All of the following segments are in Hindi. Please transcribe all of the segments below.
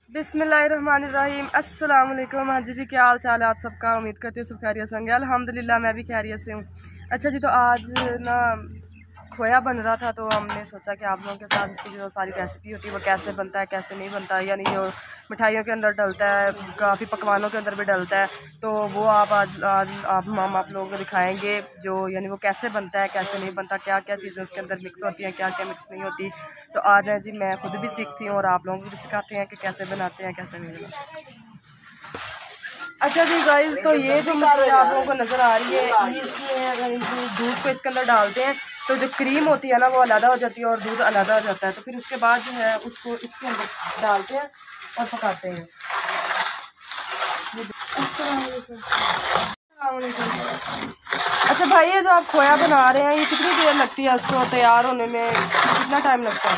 बिस्मिल्लाहिर्रहमानिर्रहीम। अस्सलाम वालेकुम। हाँ जी, क्या हाल चाल है आप सबका। उम्मीद करती हूँ सब खैरियत से होंगे। अल्हम्दुलिल्लाह मैं भी खैरियत से हूँ। अच्छा जी, तो आज ना खोया बन रहा था, तो हमने सोचा कि आप लोगों के साथ इसकी जो सारी रेसिपी होती है वो कैसे बनता है कैसे नहीं बनता है, यानी जो मिठाइयों के अंदर डलता है, काफ़ी पकवानों के अंदर भी डलता है, तो वो आज हम आप लोगों को दिखाएंगे जो यानी वो कैसे बनता है कैसे नहीं बनता, क्या क्या चीज़ें उसके अंदर मिक्स होती हैं, क्या क्या मिक्स नहीं होती। तो आ जाए जी, मैं खुद भी सीखती हूँ और आप लोगों को भी सिखाते हैं कि कैसे बनाते हैं कैसे नहीं बनाते। अच्छा जी गाइस, तो ये जो मछली आप लोगों को नज़र आ रही है, इसमें दूध को इसके अंदर डालते हैं तो जो क्रीम होती है ना वो अलग हो जाती है और दूध अलग हो जाता है। तो फिर उसके बाद जो है उसको इसके अंदर डालते हैं और पकाते हैं। अच्छा भाई, ये जो आप खोया बना रहे हैं ये कितनी देर लगती है इसको तैयार होने में, कितना टाइम लगता है?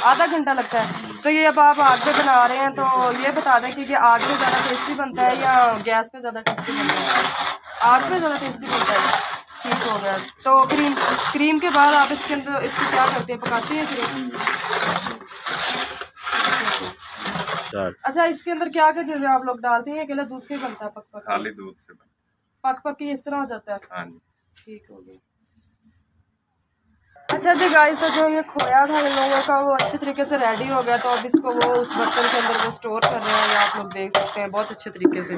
आधा घंटा लगता है। तो ये अब आप आग पे बना रहे हैं, तो ये बता दें कि आग पे ज़्यादा टेस्टी बनता है या गैस पे ज़्यादा टेस्टी बनता है? आग पे ज़्यादा टेस्टी बनता है। ठीक हो गया। तो क्रीम के बाद आप इसके अंदर इसको क्या करते हैं, पकाते हैं फिर? अच्छा, इसके अंदर क्या क्या चीज़ें आप लोग डालते हैं? अकेला दूध से बनता है? पक खाली दूध से पक के इस तरह हो जाता है। हाँ जी, ठीक हो गया। अच्छा जी गाइस, तो जो ये खोया था इन लोगों का वो अच्छे तरीके से रेडी हो गया, तो अब इसको वो उस बर्तन के अंदर वो स्टोर कर रहे हैं, या आप लोग देख सकते हैं बहुत अच्छे तरीके से।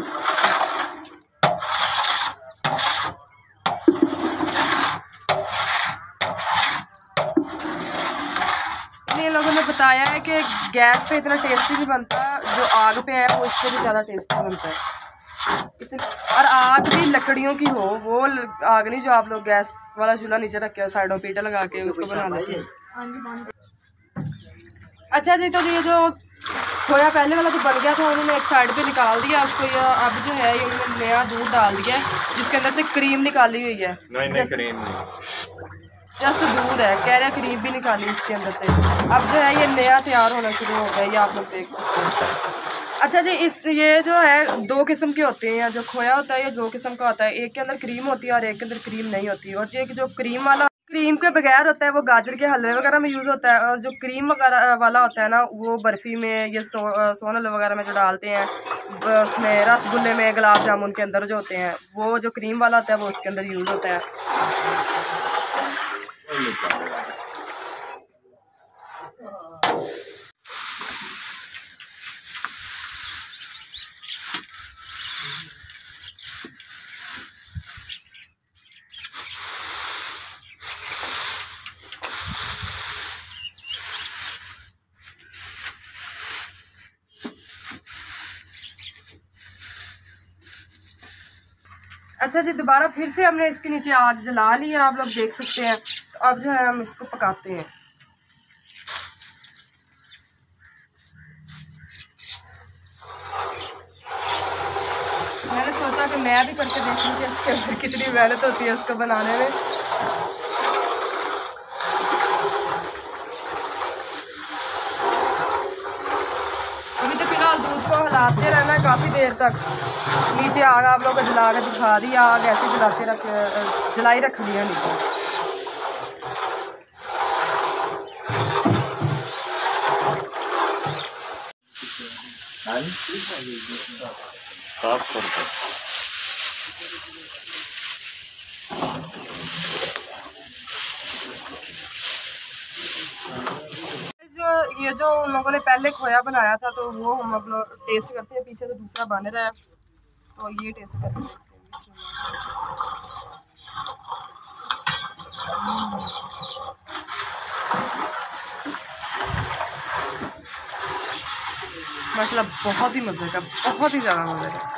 इन लोगों ने बताया है कि गैस पे इतना टेस्टी नहीं बनता, जो आग पे है वो इससे भी ज़्यादा टेस्टी बनता है। और आग भी लकड़ियों की हो, वो आग नहीं जो आप लोग गैस वाला चूल्हा नीचे रख के साइडों पीटा लगा के उसको बना लेते हैं। अच्छा जी, तो ये जो खोया पहले वाला जो बन गया था उन्होंने एक साइड पे निकाल दिया उसको, ये अब जो है ये उन्होंने नया दूध डाल दिया है जिसके अंदर से क्रीम निकाली हुई है। नहीं क्रीम नहीं, जस्ट दूध है, कह रहे हैं क्रीम भी निकाली इसके अंदर से। अब जो है ये नया तैयार होना शुरू हो गया, ये आप लोग देख सकते हैं। अच्छा जी, ये जो है दो किस्म के होते हैं, जो खोया होता है ये दो किस्म का होता है, एक के अंदर क्रीम होती है और एक के अंदर क्रीम नहीं होती। और ये जो क्रीम वाला क्रीम के बगैर होता है वो गाजर के हलवे वगैरह में यूज़ होता है, और जो क्रीम वगैरह वाला होता है ना वो बर्फ़ी में, ये सोन हलवे वगैरह में जो डालते हैं, उसमें रसगुल्ले में, गुलाब जामुन के अंदर जो होते हैं, वो जो क्रीम वाला होता है वो उसके अंदर यूज़ होता है। अच्छा जी, दोबारा फिर से हमने इसके नीचे आग जला ली है, आप लोग देख सकते हैं। तो अब जो है हम इसको पकाते हैं। मैंने सोचा कि मैं भी करके देखूँ कि इसके अंदर कितनी मेहनत होती है उसको बनाने में। अभी तो फिलहाल दूध को हिलाते रहना है काफ़ी देर तक। नीचे आग आप लोगों को जला के दिखा दी, आग ऐसे जलाई रख दिया नीचे। साफ करके ये जो उन लोगों ने पहले खोया बनाया था तो वो हम अब लोग टेस्ट करते हैं। पीछे तो दूसरा बन रहा है, तो ये टेस्ट करते हैं। माशाल्लाह बहुत ही मज़े का, बहुत ही ज़्यादा मज़े का।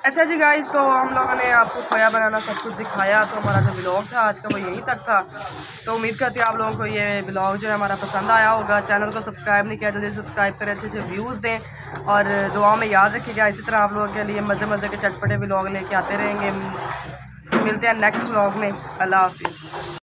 अच्छा जी गाइस, तो हम लोगों ने आपको खोया बनाना सब कुछ दिखाया, तो हमारा जो ब्लॉग था आज का वो यहीं तक था। तो उम्मीद करती हूँ आप लोगों को ये ब्लॉग जो है हमारा पसंद आया होगा। चैनल को सब्सक्राइब नहीं किया, जल्दी सब्सक्राइब करें, अच्छे अच्छे व्यूज़ दें और दुआ में याद रखिएगा। इसी तरह आप लोगों के लिए मज़े मज़े के चटपटे ब्लॉग लेके आते रहेंगे। मिलते हैं नेक्स्ट ब्लॉग में। अल्लाह हाफिज़।